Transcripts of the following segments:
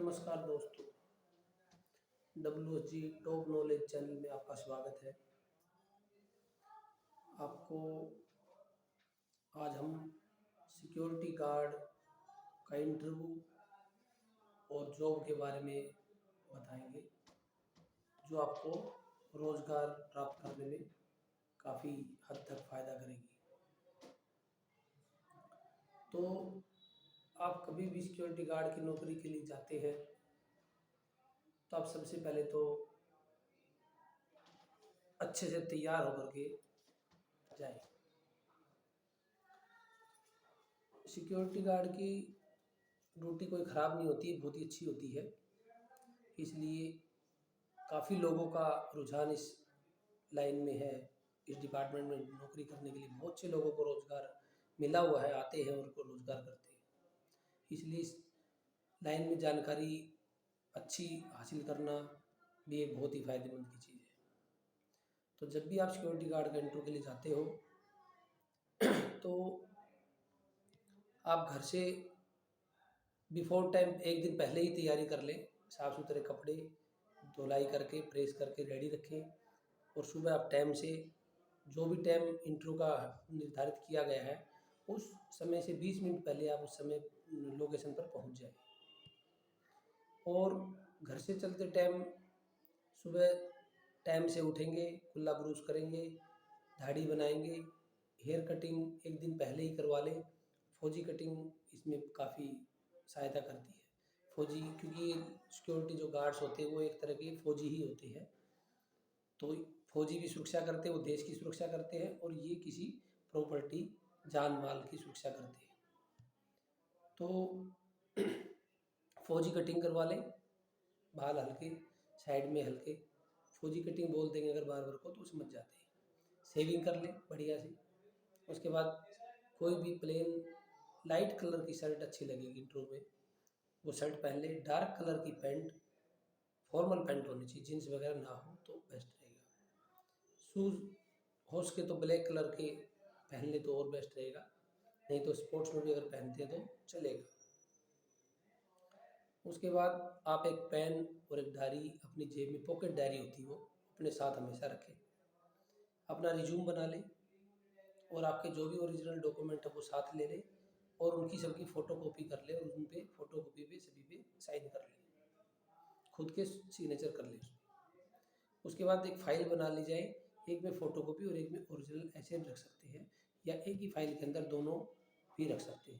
नमस्कार दोस्तों, WSG top knowledge channel में आपका स्वागत है। आपको आज हम सिक्योरिटी गार्ड का इंटरव्यू और जॉब के बारे में बताएंगे, जो आपको रोज़गार प्राप्त करने में काफ़ी हद तक फ़ायदा करेगी। तो आप कभी भी सिक्योरिटी गार्ड की नौकरी के लिए जाते हैं तो आप सबसे पहले तो अच्छे से तैयार होकर के जाएं। सिक्योरिटी गार्ड की ड्यूटी कोई ख़राब नहीं होती है, बहुत ही अच्छी होती है। इसलिए काफ़ी लोगों का रुझान इस लाइन में है। इस डिपार्टमेंट में नौकरी करने के लिए बहुत से लोगों को रोज़गार मिला हुआ है, आते हैं और उनको रोज़गार करते हैं। इसलिए इस लाइन में जानकारी अच्छी हासिल करना भी एक बहुत ही फ़ायदेमंद की चीज़ है। तो जब भी आप सिक्योरिटी गार्ड का इंटरव्यू के लिए जाते हो तो आप घर से बिफोर टाइम एक दिन पहले ही तैयारी कर लें। साफ़ सुथरे कपड़े धुलाई करके प्रेस करके रेडी रखें और सुबह आप टाइम से जो भी टाइम इंटरव्यू का निर्धारित किया गया है उस समय से 20 मिनट पहले आप उस समय लोकेशन पर पहुंच जाएं। और घर से चलते टाइम सुबह टाइम से उठेंगे, कुल्ला ब्रूश करेंगे, दाढ़ी बनाएंगे, हेयर कटिंग एक दिन पहले ही करवा लें। फौजी कटिंग इसमें काफ़ी सहायता करती है। फौजी, क्योंकि सिक्योरिटी जो गार्ड्स होते हैं वो एक तरह के फौजी ही होते हैं, तो फौजी भी सुरक्षा करते हैं, वो देश की सुरक्षा करते हैं और ये किसी प्रॉपर्टी जान माल की सुरक्षा करते हैं। तो फौजी कटिंग करवा लें, बाल हल्के, साइड में हल्के, फौजी कटिंग बोल देंगे अगर बार बार को तो समझ जाते हैं। शेविंग कर लें बढ़िया से। उसके बाद कोई भी प्लेन लाइट कलर की शर्ट अच्छी लगेगी इंटरव्यू में, वो शर्ट पहन ले। डार्क कलर की पैंट, फॉर्मल पैंट होनी चाहिए, जीन्स वगैरह ना हो तो बेस्ट रहेगा। शूज़ हो सके तो ब्लैक कलर के पहन ले तो और बेस्ट रहेगा, नहीं तो स्पोर्ट्स में भी अगर पहनते हैं तो चलेगा। उसके बाद आप एक पेन और एक डायरी अपनी जेब में, पॉकेट डायरी होती है वो, अपने साथ हमेशा रखें। अपना रिज्यूम बना लें और आपके जो भी ओरिजिनल डॉक्यूमेंट है वो साथ ले लें और उनकी सबकी फ़ोटो कॉपी कर लें और उन पे फ़ोटो कॉपी पे सभी पे साइन कर लें, खुद के सिग्नेचर कर लें उसमें। उसके बाद एक फ़ाइल बना ली जाए, एक में फ़ोटो कॉपी और एक में ओरिजिनल, ऐसे रख सकते हैं, या एक ही फाइल के अंदर दोनों भी रख सकते हैं।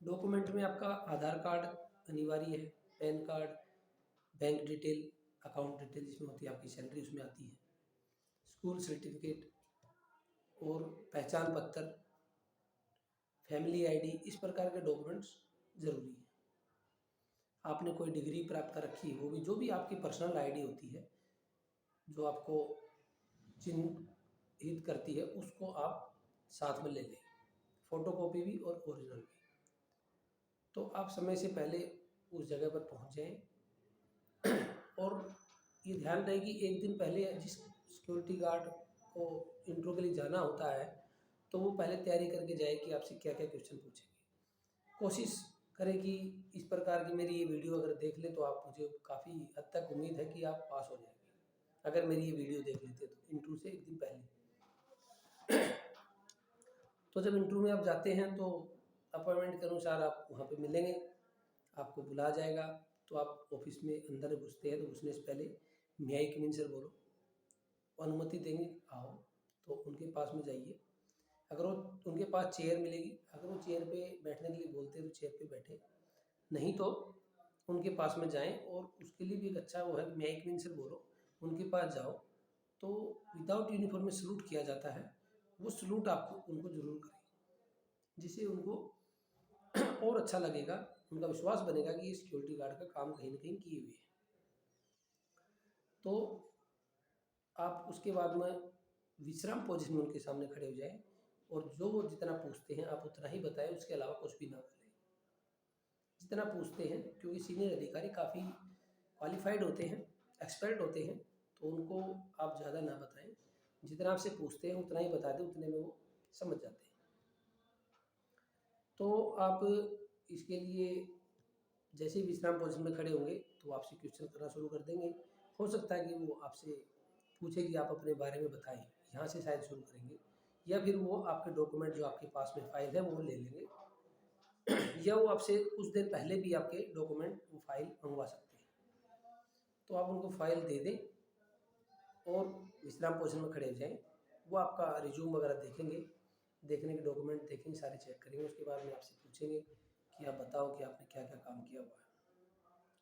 डॉक्यूमेंट में आपका आधार कार्ड अनिवार्य है, pan card, bank detail, account detail जिसमें होती है आपकी सैलरी उसमें आती है, स्कूल सर्टिफिकेट और पहचान पत्र, फैमिली आईडी, इस प्रकार के डॉक्यूमेंट्स ज़रूरी है। आपने कोई डिग्री प्राप्त कर रखी है वो भी, जो भी आपकी पर्सनल आईडी होती है जो आपको चिन्हित करती है उसको आप साथ में ले लें, फ़ोटो कॉपी भी और ओरिजिनल भी। तो आप समय से पहले उस जगह पर पहुंच जाएं और ये ध्यान रहे कि एक दिन पहले जिस सिक्योरिटी गार्ड को इंटरव्यू के लिए जाना होता है तो वो पहले तैयारी करके जाए कि आपसे क्या क्या क्वेश्चन पूछेंगे। कोशिश करें कि इस प्रकार की मेरी ये वीडियो अगर देख ले तो आप, मुझे काफ़ी हद तक उम्मीद है कि आप पास हो जाएंगे अगर मेरी ये वीडियो देख लेते तो इंटरव्यू से एक दिन पहले। तो जब इंटरव्यू में आप जाते हैं तो अपॉइंटमेंट के अनुसार आप वहाँ पे मिलेंगे, आपको बुलाया जाएगा। तो आप ऑफिस में अंदर घुसते हैं तो घुसने से पहले मे आई कम इन सर बोलो, अनुमति देंगे आओ, तो उनके पास में जाइए। अगर वो, उनके पास चेयर मिलेगी, अगर वो चेयर पे बैठने के लिए बोलते हैं तो चेयर पे बैठे, नहीं तो उनके पास में जाएं। और उसके लिए भी एक अच्छा वो है, मे आई कम इन सर बोलो, उनके पास जाओ तो विदाउट यूनिफॉर्म में सलूट किया जाता है। वो सलूट आपको उनको ज़रूर करें, जिससे उनको और अच्छा लगेगा, उनका विश्वास बनेगा कि ये सिक्योरिटी गार्ड का काम कहीं ना कहीं किए हुए हैं। तो आप उसके बाद में विश्राम पोजीशन में उनके सामने खड़े हो जाएं और जो वो जितना पूछते हैं आप उतना ही बताएं, उसके अलावा कुछ भी ना बोलें। जितना पूछते हैं, क्योंकि सीनियर अधिकारी काफ़ी क्वालिफाइड होते हैं, एक्सपर्ट होते हैं, तो उनको आप ज़्यादा ना बताएं। जितना आपसे पूछते हैं उतना ही बता दें, उतने में वो समझ जाते हैं। तो आप इसके लिए जैसे ही विश्राम पोजीशन में खड़े होंगे तो वो आपसे क्वेश्चन करना शुरू कर देंगे। हो सकता है कि वो आपसे पूछे कि आप अपने बारे में बताएं, यहाँ से शायद शुरू करेंगे, या फिर वो आपके डॉक्यूमेंट जो आपके पास में फाइल है वो ले लेंगे, या वो आपसे कुछ देर पहले भी आपके डॉक्यूमेंट वो फाइल मंगवा सकते हैं। तो आप उनको फाइल दे दें और विश्राम पोजीशन में खड़े हो जाएँ। वो आपका रिज्यूम वगैरह देखेंगे, देखने के डॉक्यूमेंट देखेंगे, सारे चेक करेंगे। उसके बाद में आपसे पूछेंगे कि आप बताओ कि आपने क्या-क्या काम किया हुआ है,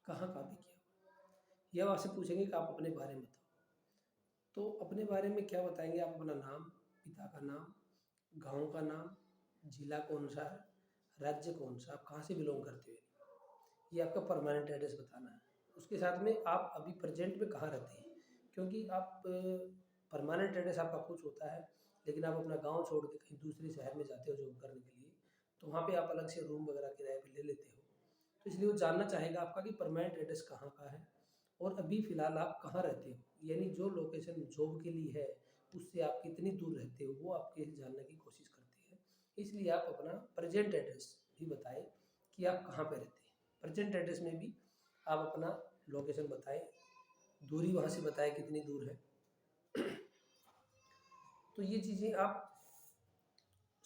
कहाँ काम भी किया हुआ है, या वो आपसे पूछेंगे कि आप अपने बारे में बताओ। तो अपने बारे में क्या बताएँगे, आप अपना नाम, पिता का नाम, गाँव का नाम, जिला कौन-सा है, राज्य कौन-सा, आप कहाँ से बिलॉन्ग करते हो, ये आपका परमानेंट एड्रेस बताना है। उसके साथ में आप अभी प्रेजेंट में कहाँ रहते हैं, क्योंकि आप परमानेंट एड्रेस आपका कुछ होता है, लेकिन आप अपना गांव छोड़ के कहीं दूसरे शहर में जाते हो जॉब करने के लिए, तो वहाँ पे आप अलग से रूम वगैरह किराए पे ले लेते हो। तो इसलिए वो जानना चाहेगा आपका कि परमानेंट एड्रेस कहाँ का है और अभी फ़िलहाल आप कहाँ रहते हो, यानी जो लोकेशन जॉब के लिए है उससे आप कितनी दूर रहते हो, वो आपके जानने की कोशिश करते हैं। इसलिए आप अपना प्रेजेंट एड्रेस भी बताएं कि आप कहाँ पे रहते हैं। प्रेजेंट एड्रेस में भी आप अपना लोकेशन बताएं, दूरी वहाँ से बताएं कितनी दूर है। तो ये चीज़ें आप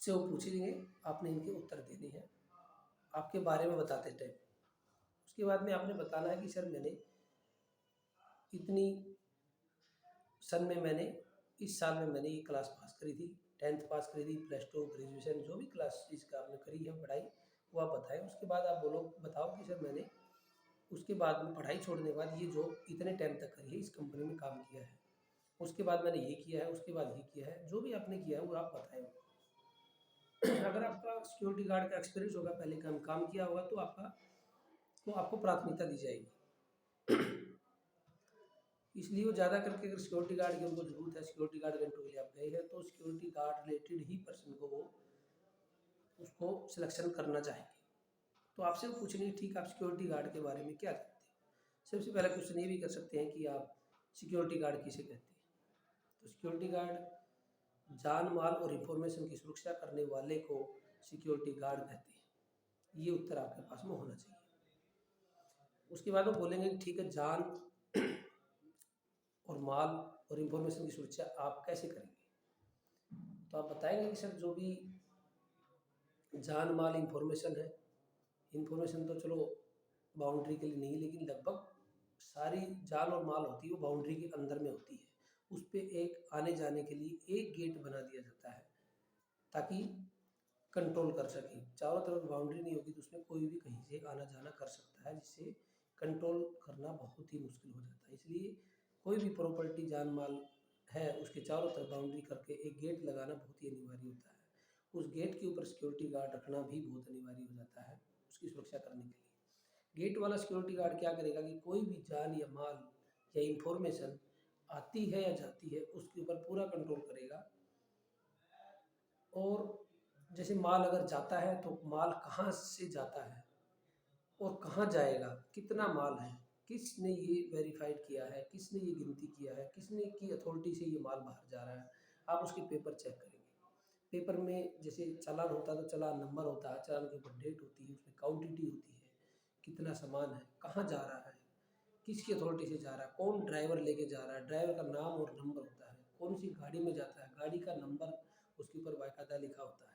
से वो पूछेंगे, आपने इनके उत्तर देने हैं आपके बारे में बताते टाइम। उसके बाद में आपने बताना है कि सर मैंने इतनी सन में मैंने इस साल में मैंने ये क्लास पास करी थी, 10th पास करी थी, +2 ग्रेजुएशन जो भी क्लास इसका आपने करी है पढ़ाई वो आप बताएं। उसके बाद आप बताओ कि सर मैंने उसके बाद में पढ़ाई छोड़ने के बाद ये जॉब इतने टाइम तक करी है, इस कंपनी में काम किया है, उसके बाद मैंने ये किया है, उसके बाद ये किया है, जो भी आपने किया है वो आप बताएं। अगर आपका सिक्योरिटी गार्ड का एक्सपीरियंस होगा, पहले काम किया होगा, तो आपको प्राथमिकता दी जाएगी। इसलिए वो ज़्यादा करके अगर सिक्योरिटी गार्ड की उनको ज़रूरत है, सिक्योरिटी गार्ड के इंटरव्यू के लिए आप गए हैं, तो सिक्योरिटी गार्ड रिलेटेड ही पर्सन को वो उसको सिलेक्शन करना चाहेंगे। तो आपसे वो पूछेंगे ठीक आप सिक्योरिटी गार्ड के बारे में क्या जानते हैं। सबसे पहला क्वेश्चन ये भी कर सकते हैं कि आप सिक्योरिटी गार्ड किसे कहते हैं। तो सिक्योरिटी गार्ड जान माल और इंफॉर्मेशन की सुरक्षा करने वाले को सिक्योरिटी गार्ड कहते हैं। ये उत्तर आपके पास में होना चाहिए। उसके बाद वो बोलेंगे कि ठीक है जान और माल और इंफॉर्मेशन की सुरक्षा आप कैसे करेंगे। तो आप बताएंगे कि सर जो भी जान माल इंफॉर्मेशन है, इंफॉर्मेशन तो चलो बाउंड्री के लिए नहीं, लेकिन लगभग सारी जान और माल होती है वो बाउंड्री के अंदर में होती है। उस पर एक आने जाने के लिए एक गेट बना दिया जाता है ताकि कंट्रोल कर सके। चारों तरफ बाउंड्री नहीं होगी तो उसमें कोई भी कहीं से आना जाना कर सकता है, जिससे कंट्रोल करना बहुत ही मुश्किल हो जाता है। इसलिए कोई भी प्रॉपर्टी जान माल है उसके चारों तरफ बाउंड्री करके एक गेट लगाना बहुत ही अनिवार्य होता है। उस गेट के ऊपर सिक्योरिटी गार्ड रखना भी बहुत अनिवार्य हो जाता है उसकी सुरक्षा करने के लिए। गेट वाला सिक्योरिटी गार्ड क्या करेगा कि कोई भी जान या माल या इंफॉर्मेशन आती है या जाती है उसके ऊपर पूरा कंट्रोल करेगा। और जैसे माल अगर जाता है तो माल कहाँ से जाता है और कहाँ जाएगा, कितना माल है, किसने ये वेरीफाइड किया है, किसने ये गिनती किया है, किसने की अथॉरिटी से ये माल बाहर जा रहा है, आप उसके पेपर चेक करेंगे। पेपर में जैसे चालान होता है तो चालान नंबर होता है, चालान के ऊपर डेट होती है, उसमें क्वांटिटी होती है, कितना सामान है, कहाँ जा रहा है, किसकी अथॉरिटी से जा रहा है, कौन ड्राइवर लेके जा रहा है, ड्राइवर का नाम और नंबर होता है, कौन सी गाड़ी में जाता है, गाड़ी का नंबर उसके ऊपर बाकायदा लिखा होता है।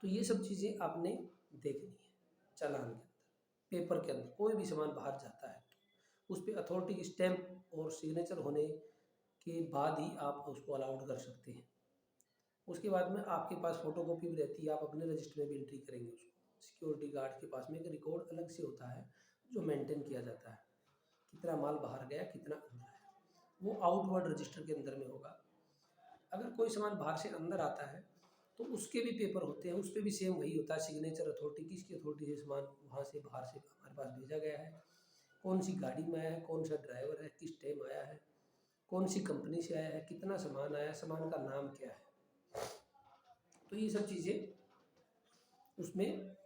तो ये सब चीज़ें आपने देखनी है चालान के अंदर, पेपर के अंदर। कोई भी सामान बाहर जाता है तो उस पर अथॉरिटी की स्टैंप और सिग्नेचर होने के बाद ही आप उसको अलाउड कर सकते हैं। उसके बाद में आपके पास फ़ोटोकॉपी भी रहती है, आप अपने रजिस्टर में भी एंट्री करेंगे उसको। सिक्योरिटी गार्ड के पास में एक रिकॉर्ड अलग से होता है जो मेंटेन किया जाता है, कितना माल बाहर गया, कितना अंदर आया, वो आउटवर्ड रजिस्टर के अंदर में होगा। अगर कोई सामान बाहर से अंदर आता है तो उसके भी पेपर होते हैं, उस पर भी सेम वही होता है, सिग्नेचर अथॉरिटी, किसकी अथॉरिटी से सामान वहाँ से बाहर से हमारे पास भेजा गया है, कौन सी गाड़ी में आया है, कौन सा ड्राइवर है, किस टाइम आया है, कौन सी कंपनी से आया है, कितना सामान आया है, सामान का नाम क्या है। तो ये सब चीज़ें उसमें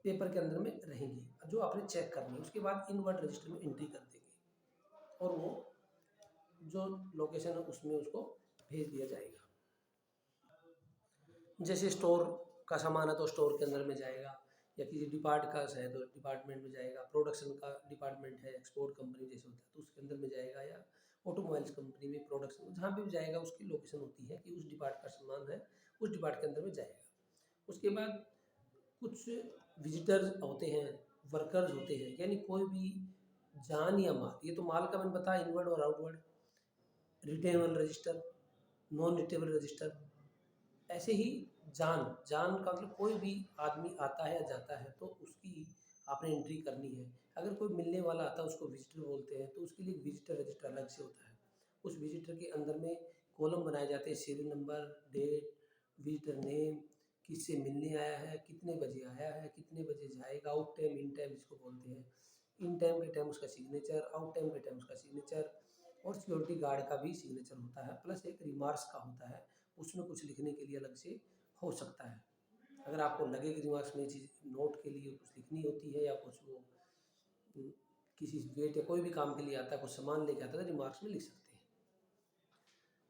पेपर के अंदर में रहेंगी जो आपने चेक करनी है। उसके बाद इनवर्ड रजिस्टर में एंट्री कर देंगे और वो जो लोकेशन है उसमें उसको भेज दिया जाएगा। जैसे स्टोर का सामान है तो स्टोर के अंदर में जाएगा, या किसी डिपार्ट का है तो डिपार्टमेंट में जाएगा, प्रोडक्शन का डिपार्टमेंट है, एक्सपोर्ट कंपनी जैसे होता है तो उसके अंदर में जाएगा, या ऑटोमोबाइल्स कंपनी में प्रोडक्शन जहाँ पे भी जाएगा उसकी लोकेशन होती है कि उस डिपार्ट का सामान है उस डिपार्ट के अंदर में जाएगा। उसके बाद कुछ विजिटर्स होते हैं, वर्कर्स होते हैं, यानी कोई भी जान या माल, ये तो माल का मैंने बताया इनवर्ड और outward, retainable register, non retainable register. ऐसे ही जान जान का मतलब कोई भी आदमी आता है या जाता है तो उसकी आपने एंट्री करनी है। अगर कोई मिलने वाला आता है उसको विजिटर बोलते हैं, तो उसके लिए विजिटर रजिस्टर अलग से होता है। उस विजिटर के अंदर में कॉलम बनाए जाते हैं, serial number, date, visitor name, किससे मिलने आया है, कितने बजे आया है, कितने बजे जाएगा, आउट टाइम इन टाइम जिसको बोलते हैं, इन टाइम के टाइम उसका सिग्नेचर, आउट टाइम के टाइम उसका सिग्नेचर, और सिक्योरिटी गार्ड का भी सिग्नेचर होता है, प्लस एक रिमार्क्स का होता है, उसमें कुछ लिखने के लिए अलग से हो सकता है। अगर आपको लगे कि रिमार्क्स में चीज़ नोट के लिए कुछ लिखनी होती है, या कुछ वो किसी वेट या कोई भी काम के लिए आता है, कुछ सामान लेके आता है तो रिमार्क्स में लिख सकते हैं।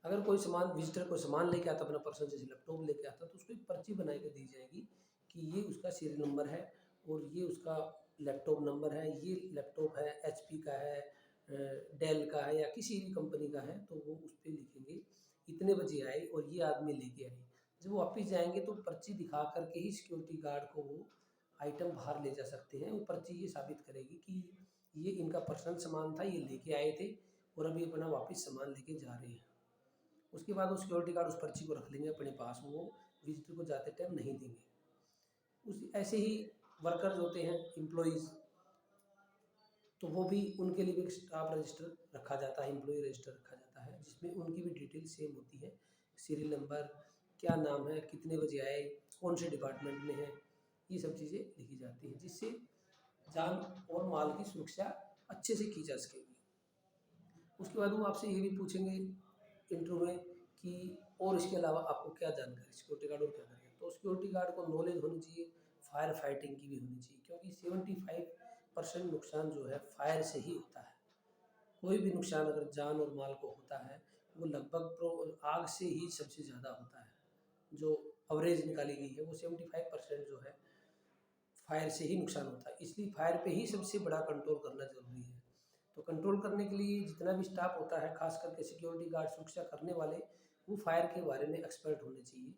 अगर कोई सामान विजिटर कोई सामान लेके आता है अपना पर्सनल, जैसे लैपटॉप लेके आता है, तो उसको एक पर्ची बना के दी जाएगी कि ये उसका सीरियल नंबर है और ये उसका लैपटॉप नंबर है, ये लैपटॉप है HP का है, डेल का है, या किसी भी कंपनी का है, तो वो उस पर लिखेंगे इतने बजे आए और ये आदमी लेके आए। जब वो वापस जाएंगे तो पर्ची दिखा करके ही सिक्योरिटी गार्ड को वो आइटम बाहर ले जा सकते हैं। वो पर्ची ये साबित करेगी कि ये इनका पर्सनल सामान था, ये लेके आए थे और अभी अपना वापस सामान लेके जा रहे हैं। उसके बाद वो सिक्योरिटी गार्ड उस पर्ची को रख लेंगे अपने पास, वो विजिटर को जाते टाइम नहीं देंगे। उस ऐसे ही वर्कर्स होते हैं, एम्प्लॉइज़, तो वो भी उनके लिए भी एक स्टाफ रजिस्टर रखा जाता है, एम्प्लॉय रजिस्टर रखा जाता है, जिसमें उनकी भी डिटेल सेम होती है, सीरियल नंबर, क्या नाम है, कितने बजे आए, कौन से डिपार्टमेंट में है, ये सब चीज़ें लिखी जाती हैं, जिससे जान और माल की सुरक्षा अच्छे से की जा सकेगी। उसके बाद वो आपसे ये भी पूछेंगे इंटरव्यू में कि और इसके अलावा आपको क्या जानकारी, सिक्योरिटी गार्ड और क्या करेगा। तो सिक्योरिटी गार्ड को नॉलेज होनी चाहिए फायर फाइटिंग की भी होनी चाहिए, क्योंकि 75% नुकसान जो है फायर से ही होता है। कोई भी नुकसान अगर जान और माल को होता है वो लगभग आग से ही सबसे ज़्यादा होता है। जो एवरेज निकाली गई है वो 75% जो है फायर से ही नुकसान होता है, इसलिए फायर पे ही सबसे बड़ा कंट्रोल करना ज़रूरी है। तो कंट्रोल करने के लिए जितना भी स्टाफ होता है, खास करके सिक्योरिटी गार्ड, सुरक्षा करने वाले, वो फायर के बारे में एक्सपर्ट होने चाहिए,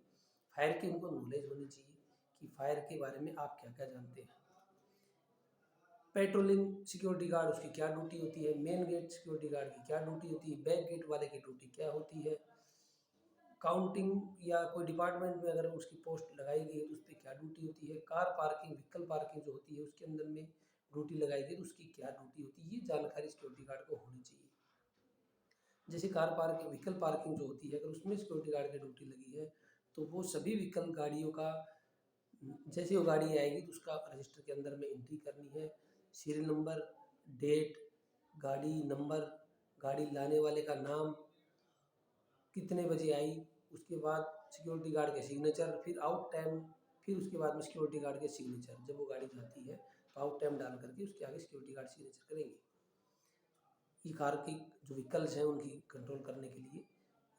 फायर की उनको नॉलेज होनी चाहिए कि फायर के बारे में आप क्या क्या जानते हैं। पेट्रोलिंग सिक्योरिटी गार्ड, उसकी क्या ड्यूटी होती है, मेन गेट सिक्योरिटी गार्ड की क्या ड्यूटी होती है, बैक गेट वाले की ड्यूटी क्या होती है, काउंटिंग या कोई डिपार्टमेंट में अगर उसकी पोस्ट लगाई गई है तो उस पर क्या ड्यूटी होती है, कार पार्किंग, व्हीकल पार्किंग जो होती है उसके अंदर में ड्यूटी लगाई गई तो उसकी क्या ड्यूटी होती है, ये जानकारी सिक्योरिटी गार्ड को होनी चाहिए। जैसे कार पार्किंग, व्हीकल पार्किंग जो होती है, अगर उसमें सिक्योरिटी गार्ड की ड्यूटी लगी है तो वो सभी व्हीकल गाड़ियों का, जैसे वो गाड़ी आएगी तो उसका रजिस्टर के अंदर में एंट्री करनी है, सीरियल नंबर, डेट, गाड़ी नंबर, गाड़ी लाने वाले का नाम, कितने बजे आई, उसके बाद सिक्योरिटी गार्ड के सिग्नेचर, फिर आउट टाइम, फिर उसके बाद में सिक्योरिटी गार्ड के सिग्नेचर। जब वो गाड़ी जाती है तो आउट टाइम डाल करके उसके आगे सिक्योरिटी गार्ड सिग्नेचर करेंगे। ये कार की जो व्हीकल्स हैं उनकी कंट्रोल करने के लिए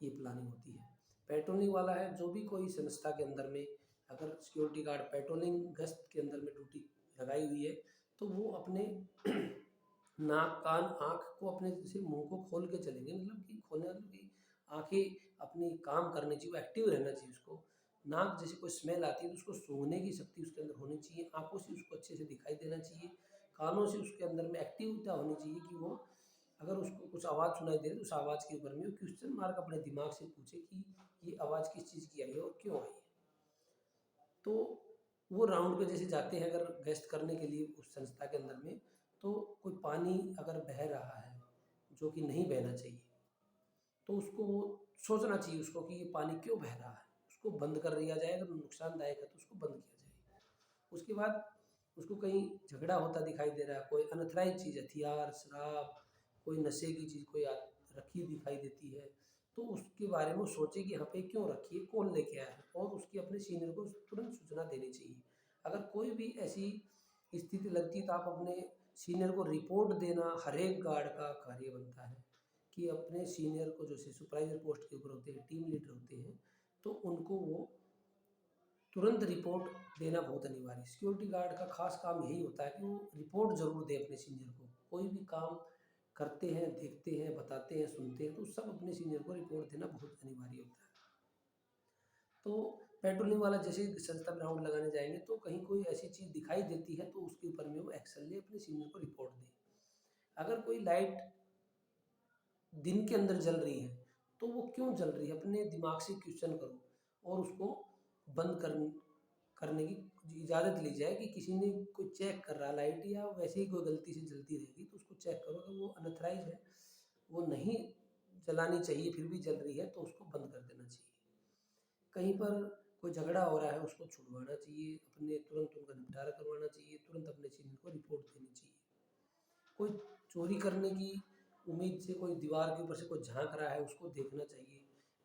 ये प्लानिंग होती है। पेट्रोलिंग वाला है, जो भी कोई संस्था के अंदर में अगर सिक्योरिटी गार्ड पेट्रोलिंग गश्त के अंदर में ड्यूटी लगाई हुई है तो वो अपने नाक, कान, आँख को अपने जैसे मुंह को खोल के चलेंगे, मतलब कि खोलने मतलब कि आँखें अपनी काम करनी चाहिए, एक्टिव रहना चाहिए उसको। नाक जैसे कोई स्मेल आती है तो उसको सूंघने की शक्ति उसके अंदर होनी चाहिए, आँखों से उसको अच्छे से दिखाई देना चाहिए, कानों से उसके अंदर में एक्टिविटी होनी चाहिए कि वो अगर उसको कुछ आवाज़ सुनाई दे तो उस आवाज़ के ऊपर में वो क्वेश्चन मार्क अपने दिमाग से पूछे कि ये आवाज़ किस चीज़ की आई है और क्यों आई है। तो वो राउंड पे जैसे जाते हैं अगर गश्त करने के लिए उस संस्था के अंदर में, तो कोई पानी अगर बह रहा है जो कि नहीं बहना चाहिए तो उसको वो सोचना चाहिए उसको कि ये पानी क्यों बह रहा है, उसको बंद कर दिया जाए, अगर नुकसानदायक है तो उसको बंद किया जाए। उसके बाद उसको कहीं झगड़ा होता दिखाई दे रहा है, कोई अनथराइज चीज़, हथियार, शराब, कोई नशे की चीज़ कोई रखी दिखाई देती है तो उसके बारे में वो सोचे कि यहाँ पे क्यों रखी है, कौन लेके आया है, और उसकी अपने सीनियर को तुरंत सूचना देनी चाहिए। अगर कोई भी ऐसी स्थिति लगती है तो आप अपने सीनियर को रिपोर्ट देना हर एक गार्ड का कार्य बनता है कि अपने सीनियर को, जो सुपरवाइजर पोस्ट के ऊपर होते हैं, टीम लीडर होते हैं, तो उनको वो तुरंत रिपोर्ट देना बहुत अनिवार्य है। सिक्योरिटी गार्ड का खास काम यही होता है कि वो रिपोर्ट ज़रूर दे अपने सीनियर को। कोई भी काम करते हैं, देखते हैं, बताते हैं, सुनते हैं, तो सब अपने सीनियर को रिपोर्ट देना बहुत अनिवार्य होता है। तो पेट्रोलिंग वाला जैसे संस्था में राउंड लगाने जाएंगे तो कहीं कोई ऐसी चीज़ दिखाई देती है तो उसके ऊपर में वो एक्शन ले, अपने सीनियर को रिपोर्ट दे। अगर कोई लाइट दिन के अंदर जल रही है तो वो क्यों जल रही है, अपने दिमाग से क्वेश्चन करो और उसको बंद करने की इजाज़त ली जाए कि किसी ने कोई चेक कर रहा लाइट या वैसे ही कोई गलती से जलती रहेगी तो उसको चेक करो। अगर वो अनअथराइज है, वो नहीं जलानी चाहिए, फिर भी जल रही है तो उसको बंद कर देना चाहिए। कहीं पर कोई झगड़ा हो रहा है उसको छुड़वाना चाहिए, अपने तुरंत उनका निपटारा करवाना चाहिए, तुरंत अपने सीनियर को रिपोर्ट देनी चाहिए। कोई चोरी करने की उम्मीद से कोई दीवार के ऊपर से कोई झांक रहा है उसको देखना चाहिए।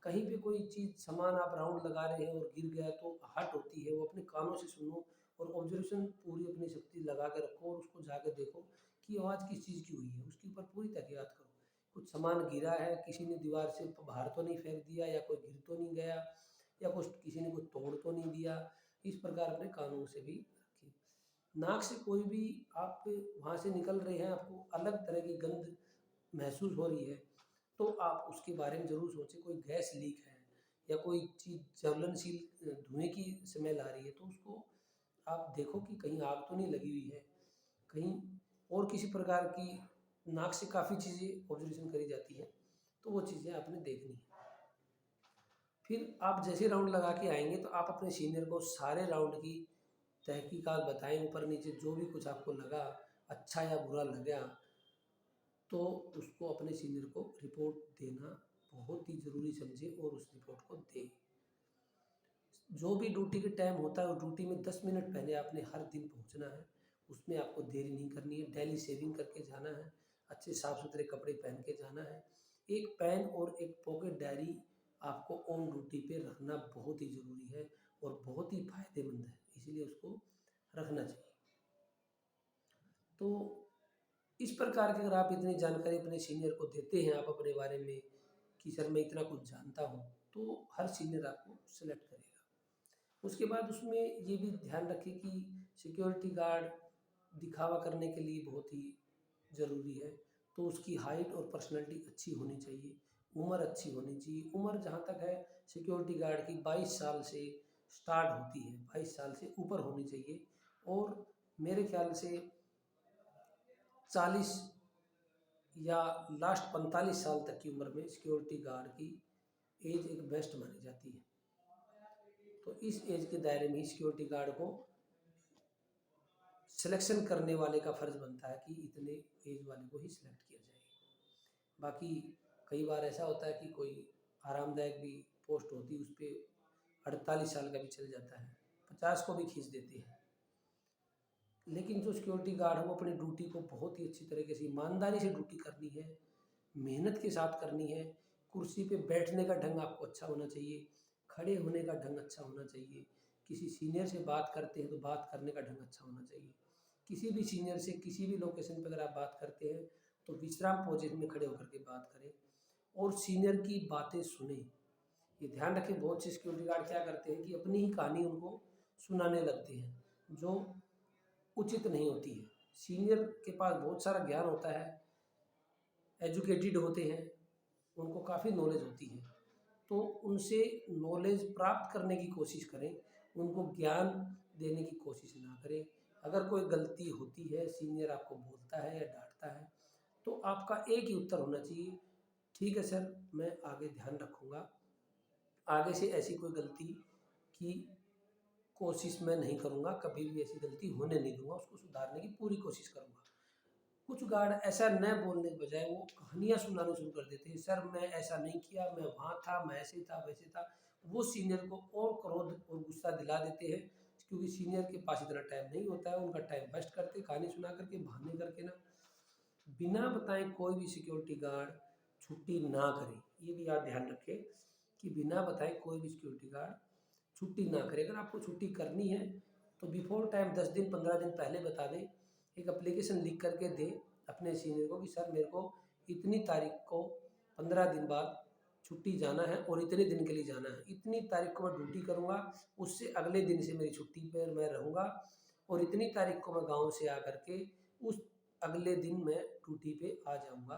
कहीं पे कोई चीज़ सामान आप राउंड लगा रहे हैं और गिर गया तो हट होती है, वो अपने कानों से सुनो और ऑब्जर्वेशन पूरी अपनी शक्ति लगा के रखो और उसको जाके देखो कि आवाज़ किस चीज़ की हुई है, उसके ऊपर पूरी तहकीकात करो। कुछ सामान गिरा है, किसी ने दीवार से बाहर तो नहीं फेंक दिया या कोई गिर तो नहीं गया या कुछ किसी ने कुछ तोड़ तो नहीं दिया। इस प्रकार अपने कानों से भी रखें। नाक से कोई भी आप वहाँ से निकल रहे हैं, आपको अलग तरह की गंध महसूस हो रही है तो आप उसके बारे में ज़रूर सोचें। कोई गैस लीक है या कोई चीज़ ज्वलनशील धुएँ की स्मेल आ रही है तो उसको आप देखो कि कहीं आग तो नहीं लगी हुई है, कहीं और किसी प्रकार की। नाक से काफ़ी चीज़ें ऑब्जर्वेशन करी जाती हैं तो वो चीज़ें आपने देखनी है। फिर आप जैसे राउंड लगा के आएंगे तो आप अपने सीनियर को सारे राउंड की तहकीकात बताएं, ऊपर नीचे जो भी कुछ आपको लगा, अच्छा या बुरा लगा, तो उसको अपने सीनियर को रिपोर्ट देना बहुत ही ज़रूरी समझे और उस रिपोर्ट को दें। जो भी ड्यूटी के टाइम होता है उस ड्यूटी में 10 मिनट पहले आपने हर दिन पहुंचना है, उसमें आपको देरी नहीं करनी है। डेली शेविंग करके जाना है, अच्छे साफ़ सुथरे कपड़े पहन के जाना है। एक पेन और एक पॉकेट डायरी आपको ऑन ड्यूटी पे रखना बहुत ही ज़रूरी है और बहुत ही फ़ायदेमंद है, इसलिए उसको रखना चाहिए। तो इस प्रकार की अगर आप इतनी जानकारी अपने सीनियर को देते हैं आप अपने बारे में कि सर मैं इतना कुछ जानता हूँ, तो हर सीनियर आपको सेलेक्ट करेगा। उसके बाद उसमें ये भी ध्यान रखें कि सिक्योरिटी गार्ड दिखावा करने के लिए बहुत ही ज़रूरी है, तो उसकी हाइट और पर्सनैलिटी अच्छी होनी चाहिए, उम्र अच्छी होनी चाहिए। उम्र जहाँ तक है सिक्योरिटी गार्ड की 22 साल से स्टार्ट होती है, 22 साल से ऊपर होनी चाहिए और मेरे ख्याल से 40 या लास्ट 45 साल तक की उम्र में सिक्योरिटी गार्ड की एज एक बेस्ट मानी जाती है। तो इस एज के दायरे में ही सिक्योरिटी गार्ड को सिलेक्शन करने वाले का फ़र्ज़ बनता है कि इतने एज वाले को ही सिलेक्ट किया जाए। बाकी कई बार ऐसा होता है कि कोई आरामदायक भी पोस्ट होती है उस पर 48 साल का भी चल जाता है, 50 को भी खींच देते हैं। लेकिन जो सिक्योरिटी गार्ड है वो अपनी ड्यूटी को बहुत ही अच्छी तरीके से ईमानदारी से ड्यूटी करनी है, मेहनत के साथ करनी है। कुर्सी पे बैठने का ढंग आपको अच्छा होना चाहिए, खड़े होने का ढंग अच्छा होना चाहिए। किसी सीनियर से बात करते हैं तो बात करने का ढंग अच्छा होना चाहिए। किसी भी सीनियर से किसी भी लोकेशन पर अगर आप बात करते हैं तो विश्राम पोजीशन में खड़े होकर के बात करें और सीनियर की बातें सुने। ये ध्यान रखें, बहुत से सिक्योरिटी गार्ड क्या करते हैं कि अपनी ही कहानी उनको सुनाने लगते हैं जो उचित नहीं होती है। सीनियर के पास बहुत सारा ज्ञान होता है, एजुकेटेड होते हैं, उनको काफ़ी नॉलेज होती है, तो उनसे नॉलेज प्राप्त करने की कोशिश करें, उनको ज्ञान देने की कोशिश ना करें। अगर कोई गलती होती है, सीनियर आपको बोलता है या डांटता है तो आपका एक ही उत्तर होना चाहिए, ठीक है सर मैं आगे ध्यान रखूँगा, आगे से ऐसी कोई गलती की कोशिश मैं नहीं करूँगा, कभी भी ऐसी गलती होने नहीं दूंगा, उसको सुधारने की पूरी कोशिश करूँगा। कुछ गार्ड ऐसा न बोलने के बजाय वो कहानियाँ सुनाना शुरू कर देते हैं, सर मैं ऐसा नहीं किया, मैं वहाँ था, मैं ऐसे था वैसे था। वो सीनियर को और क्रोध और गुस्सा दिला देते हैं क्योंकि सीनियर के पास इतना टाइम नहीं होता है, उनका टाइम वेस्ट करते कहानी सुना करके, बहाने करके ना। बिना बताए कोई भी सिक्योरिटी गार्ड छुट्टी ना करे, ये भी आप ध्यान रखें कि बिना बताए कोई भी सिक्योरिटी गार्ड छुट्टी ना करे। अगर आपको छुट्टी करनी है तो बिफोर टाइम 10 दिन 15 दिन पहले बता दें, एक एप्लीकेशन लिख करके दें अपने सीनियर को कि सर मेरे को इतनी तारीख को 15 दिन बाद छुट्टी जाना है और इतने दिन के लिए जाना है, इतनी तारीख को मैं ड्यूटी करूँगा, उससे अगले दिन से मेरी छुट्टी पर मैं रहूँगा और इतनी तारीख को मैं गाँव से आकर के उस अगले दिन मैं ड्यूटी पे आ जाऊँगा,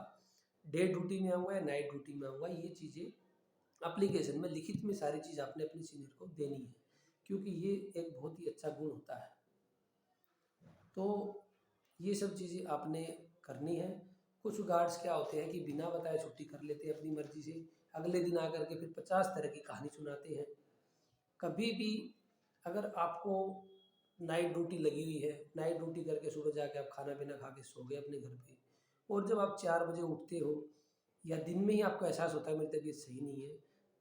डे ड्यूटी में आऊँगा या नाइट ड्यूटी में आऊँगा। ये चीज़ें एप्लीकेशन में लिखित में सारी चीज़ आपने अपने सीनियर को देनी है, क्योंकि ये एक बहुत ही अच्छा गुण होता है। तो ये सब चीज़ें आपने करनी है। कुछ गार्ड्स क्या होते हैं कि बिना बताए छुट्टी कर लेते हैं अपनी मर्ज़ी से, अगले दिन आकर के फिर 50 तरह की कहानी सुनाते हैं। कभी भी अगर आपको नाइट ड्यूटी लगी हुई है, नाइट ड्यूटी करके सुबह जाके आप खाना पीना खा के सो गए अपने घर पे, और जब आप 4 बजे उठते हो या दिन में ही आपको एहसास होता है मेरी तबीयत सही नहीं है,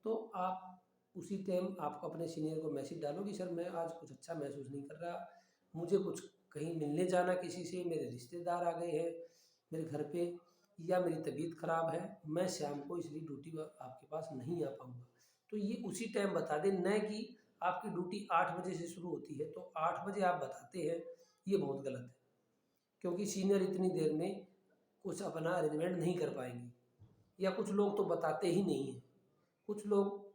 तो आप उसी टाइम आप अपने सीनियर को मैसेज डालो कि सर मैं आज कुछ अच्छा महसूस नहीं कर रहा, मुझे कुछ कहीं मिलने जाना किसी से, मेरे रिश्तेदार आ गए हैं मेरे घर पे, या मेरी तबीयत ख़राब है, मैं शाम को इसलिए ड्यूटी आपके पास नहीं आ पाऊँगा। तो ये उसी टाइम बता दें, न कि आपकी ड्यूटी 8 बजे से शुरू होती है तो 8 बजे आप बताते हैं, ये बहुत गलत है। क्योंकि सीनियर इतनी देर में कुछ अपना अरेंजमेंट नहीं कर पाएंगे, या कुछ लोग तो बताते ही नहीं हैं। कुछ लोग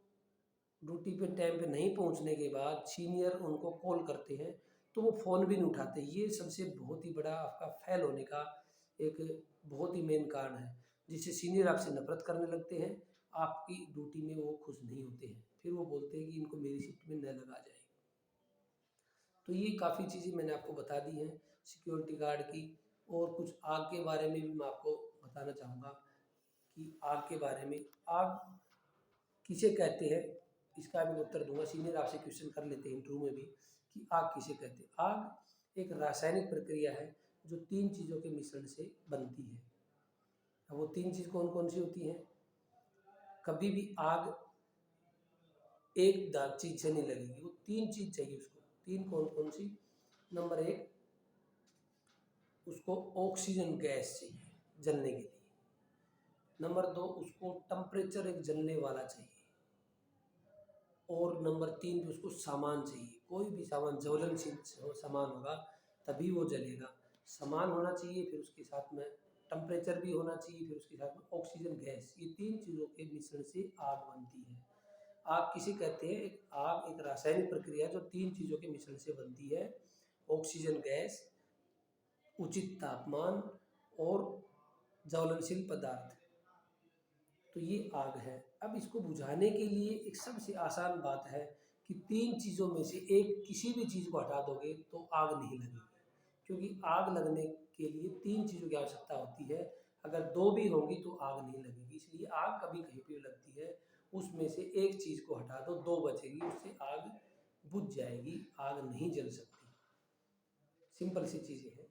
ड्यूटी पे टाइम पे नहीं पहुंचने के बाद सीनियर उनको कॉल करते हैं तो वो फ़ोन भी नहीं उठाते। ये सबसे बहुत ही बड़ा आपका फेल होने का एक बहुत ही मेन कारण है, जिससे सीनियर आपसे नफरत करने लगते हैं, आपकी ड्यूटी में वो खुश नहीं होते हैं, फिर वो बोलते हैं कि इनको मेरी शिफ्ट में न लगा जाए। तो ये काफ़ी चीज़ें मैंने आपको बता दी हैं सिक्योरिटी गार्ड की। और कुछ आग के बारे में भी मैं आपको बताना चाहूँगा कि आग के बारे में, आग किसे कहते हैं इसका भी उत्तर दूंगा। सीनियर आपसे क्वेश्चन कर लेते हैं इंटरव्यू में भी कि आग किसे कहते हैं। आग एक रासायनिक प्रक्रिया है जो 3 चीज़ों के मिश्रण से बनती है। अब वो 3 चीज़ कौन कौन सी होती हैं? कभी भी आग एक दाग चीज़ से नहीं लगेगी, वो 3 चीज़ चाहिए उसको। 3 कौन कौन सी? नंबर 1, उसको ऑक्सीजन गैस चाहिए जलने के लिए। नंबर 2, उसको टेम्परेचर एक जलने वाला चाहिए। और नंबर 3 पे उसको सामान चाहिए, कोई भी सामान ज्वलनशील सामान होगा तभी वो जलेगा। सामान होना चाहिए, फिर उसके साथ में टेम्परेचर भी होना चाहिए, फिर उसके साथ में ऑक्सीजन गैस। ये 3 चीज़ों के मिश्रण से आग बनती है। आग किसे कहते हैं? आग एक रासायनिक प्रक्रिया जो 3 चीज़ों के मिश्रण से बनती है, ऑक्सीजन गैस, उचित तापमान और ज्वलनशील पदार्थ। तो ये आग है। अब इसको बुझाने के लिए एक सबसे आसान बात है कि 3 चीज़ों में से एक किसी भी चीज़ को हटा दोगे तो आग नहीं लगेगी, क्योंकि आग लगने के लिए 3 चीज़ों की आवश्यकता होती है। अगर 2 भी होंगी तो आग नहीं लगेगी। इसलिए आग कभी कहीं पे लगती है, उसमें से एक चीज़ को हटा दो, 2 बचेगी, उससे आग बुझ जाएगी, आग नहीं जल सकती। सिंपल सी चीज़ें हैं।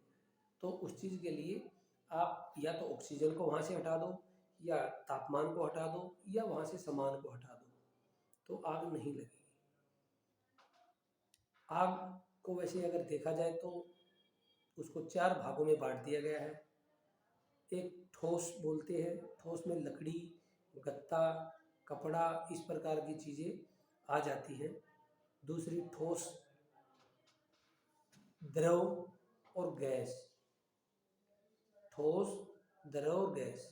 तो उस चीज़ के लिए आप या तो ऑक्सीजन को वहाँ से हटा दो, या तापमान को हटा दो, या वहाँ से सामान को हटा दो, तो आग नहीं लगेगी। आग को वैसे अगर देखा जाए तो उसको 4 भागों में बांट दिया गया है। एक ठोस बोलते हैं, ठोस में लकड़ी, गत्ता, कपड़ा, इस प्रकार की चीज़ें आ जाती हैं। दूसरी ठोस, द्रव और गैस। ठोस, द्रव और गैस।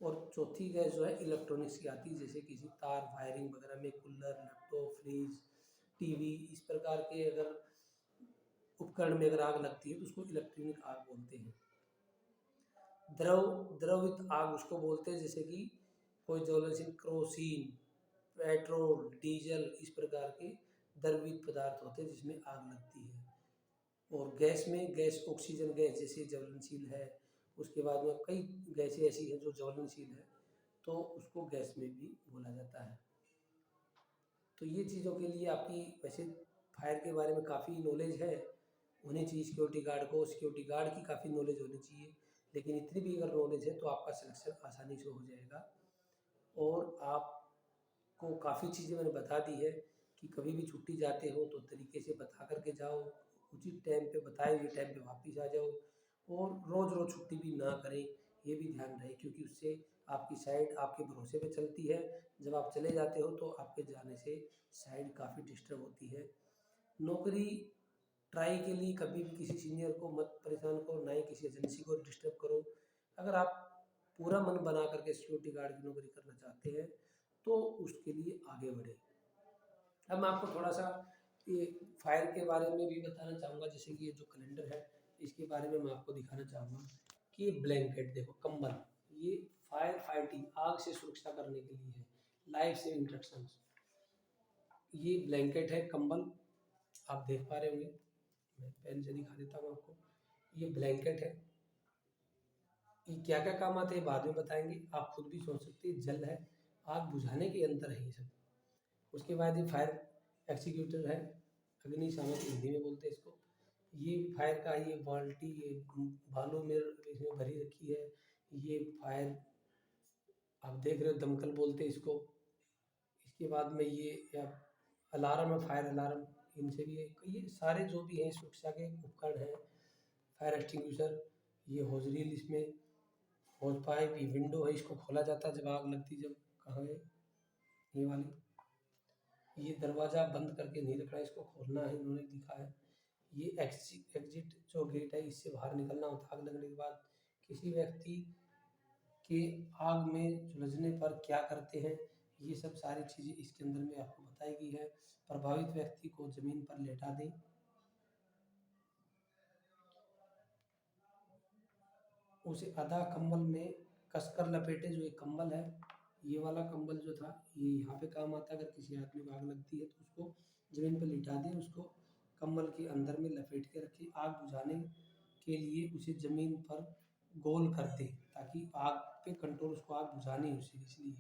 और चौथी गैस जो है इलेक्ट्रॉनिक्स की आती है, जैसे किसी तार वायरिंग वगैरह में, कूलर, लैपटॉप, फ्रिज, टीवी, इस प्रकार के अगर उपकरण में अगर आग लगती है तो उसको इलेक्ट्रॉनिक आग बोलते हैं। द्रव, द्रवित आग उसको बोलते हैं जैसे कि कोई ज्वलनशील केरोसिन, पेट्रोल, डीजल, इस प्रकार के द्रवित पदार्थ होते हैं जिसमें आग लगती है। और गैस में, गैस ऑक्सीजन गैस जैसे ज्वलनशील है, उसके बाद में कई गैसें ऐसी हैं जो ज्वलनशील है, तो उसको गैस में भी बोला जाता है। तो ये चीज़ों के लिए आपकी वैसे फायर के बारे में काफ़ी नॉलेज है, होनी चाहिए सिक्योरिटी गार्ड को। सिक्योरिटी गार्ड की काफ़ी नॉलेज होनी चाहिए, लेकिन इतनी भी अगर नॉलेज है तो आपका सिलेक्शन आसानी से हो जाएगा। और आपको काफ़ी चीज़ें मैंने बता दी है कि कभी भी छुट्टी जाते हो तो तरीके से बता करके जाओ, उचित टाइम पे बताए हुए टाइम पे वापस आ जाओ, और रोज़ रोज़ छुट्टी भी ना करें, ये भी ध्यान रहे, क्योंकि उससे आपकी साइड आपके भरोसे पे चलती है। जब आप चले जाते हो तो आपके जाने से साइड काफ़ी डिस्टर्ब होती है। नौकरी ट्राई के लिए कभी भी किसी सीनियर को मत परेशान करो, ना ही किसी एजेंसी को डिस्टर्ब करो। अगर आप पूरा मन बना करके सिक्योरिटी गार्ड की नौकरी करना चाहते हैं तो उसके लिए आगे बढ़े। अब मैं आपको थोड़ा सा ये फायर के बारे में भी बताना चाहूँगा, जैसे कि ये जो कैलेंडर है इसके बारे में मैं आपको दिखाना चाहूँगा कि ये ब्लैंकेट देखो, कंबल, ये फायर फाइटिंग, आग से सुरक्षा करने के लिए है, लाइफ सेविंग इंस्ट्रक्शंस। ये ब्लैंकेट है, कंबल, आप देख पा रहे होंगे, मैं पेन से दिखा देता हूँ आपको। ये ब्लैंकेट है, ये क्या क्या काम आते हैं बाद में बताएंगे, आप खुद भी सोच सकते हैं। जल है, आग बुझाने के यंत्र है ये सब। उसके बाद ये फायर एक्सिक्यूटर है, अग्निशामक हिंदी में बोलते हैं इसको। ये फायर का ये बाल्टी, ये बालू में इसमें भरी रखी है। ये फायर आप देख रहे हो, दमकल बोलते हैं इसको। इसके बाद में ये अलार्म है, फायर अलार्म, इनसे भी ये सारे जो भी हैं सुरक्षा के उपकरण हैं। फायर एक्सटिंग्विशर, ये होजरील, इसमें होज पाइप, ये विंडो है, इसको खोला जाता है जब आग लगती, जब कहाँ है ये वाली। ये दरवाज़ा बंद करके नहीं रखना है, इसको खोलना है, इन्होंने दिखा है। ये एग्जिट जो गेट है, इससे बाहर निकलना होता है आग लगने के बाद। किसी व्यक्ति के आग में सुलझने पर क्या करते हैं, ये सब सारी चीज़ें इसके अंदर में आपको बताई गई है। प्रभावित व्यक्ति को ज़मीन पर लेटा दें, उसे आधा कंबल में कसकर लपेटे। जो एक कंबल है, ये वाला कंबल जो था, ये यहाँ पे काम आता है। अगर किसी आदमी को आग लगती है तो उसको ज़मीन पर लिटा दें, उसको कंबल के अंदर में लपेट के रखें। आग बुझाने के लिए उसे ज़मीन पर गोल कर दें ताकि आग पे कंट्रोल, उसको आग बुझानी है उसे, इसलिए।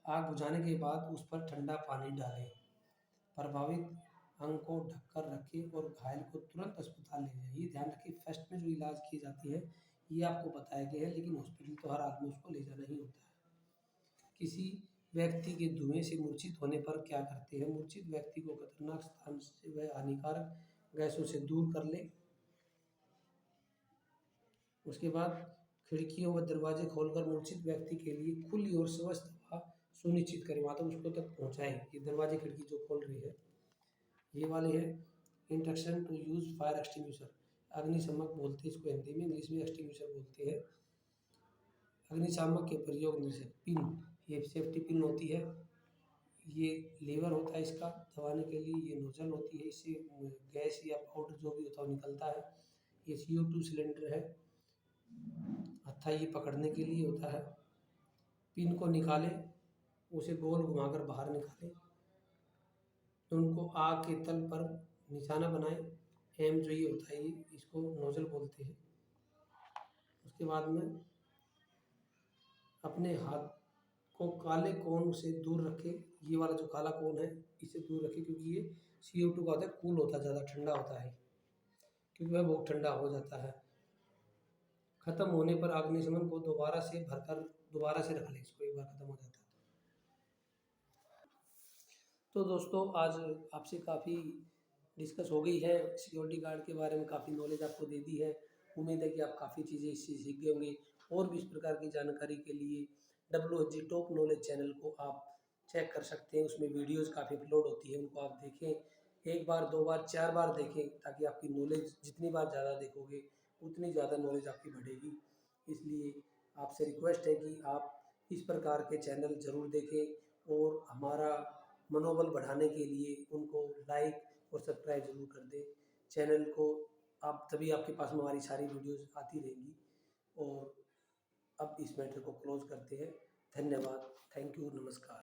आग बुझाने के बाद उस पर ठंडा पानी डालें, प्रभावित अंग को ढककर रखें और घायल को तुरंत अस्पताल ले जाएं। ये ध्यान रखें, फर्स्ट में जो इलाज किए जाते हैं ये आपको बताया गया है, लेकिन हॉस्पिटल तो हर आदमी उसको ले जाना ही होता है। किसी व्यक्ति के धुएं से मूर्छित होने पर क्या करते हैं? मूर्छित व्यक्ति को खतरनाक स्थान से व हानिकारक गैसों से दूर कर लें। उसके बाद खिड़कियों व दरवाजे खोलकर मूर्छित व्यक्ति के लिए खुली और स्वस्थ हवा सुनिश्चित करें, मतलब उसको तक पहुँचाएं। ये दरवाजे खिड़की जो खोल रही है ये वाली है। Instruction to use fire extinguisher, अग्निशमक बोलते हैं इसको हिंदी में, इंग्लिश में एक्सटिंग्विशर बोलते हैं। अग्निशामक के प्रयोग निर्देश, पिन, ये सेफ्टी पिन होती है। ये लीवर होता है इसका दबाने के लिए, ये नोजल होती है, इससे गैस या पाउडर जो भी होता है वो निकलता है। ये CO2 सिलेंडर है, हत्था ये पकड़ने के लिए होता है। पिन को निकालें, उसे गोल घुमाकर बाहर निकालें, तो उनको आग के तल पर निशाना बनाएं। एम जो ये होता है, ये इसको नोजल बोलते हैं। उसके बाद में अपने हाथ को काले कोन से दूर रखें। ये वाला जो काला कोन है इसे दूर रखें, क्योंकि ये CO2 का होता है, कूल होता है, ज़्यादा ठंडा होता है, क्योंकि वह बहुत ठंडा हो जाता है। खत्म होने पर अग्निशमन को दोबारा से भरकर दोबारा से रख लें, इसको एक बार खत्म हो जाता है तो दोस्तों आज आपसे काफ़ी डिस्कस हो गई है, सिक्योरिटी गार्ड के बारे में काफ़ी नॉलेज आपको दे दी है। उम्मीद है कि आप काफ़ी चीज़ें इससे सीख गए होंगे। और भी इस प्रकार की जानकारी के लिए WHG टॉप नॉलेज चैनल को आप चेक कर सकते हैं, उसमें वीडियोज़ काफ़ी अपलोड होती है, उनको आप देखें। एक बार, दो बार, 4 बार देखें, ताकि आपकी नॉलेज जितनी बार ज़्यादा देखोगे उतनी ज़्यादा नॉलेज आपकी बढ़ेगी। इसलिए आपसे रिक्वेस्ट है कि आप इस प्रकार के चैनल ज़रूर देखें और हमारा मनोबल बढ़ाने के लिए उनको लाइक और सब्सक्राइब ज़रूर कर दें चैनल को। आप तभी आपके पास में हमारी सारी वीडियोस आती रहेंगी। और अब इस मैटर को क्लोज करते हैं। धन्यवाद, थैंक यू, नमस्कार।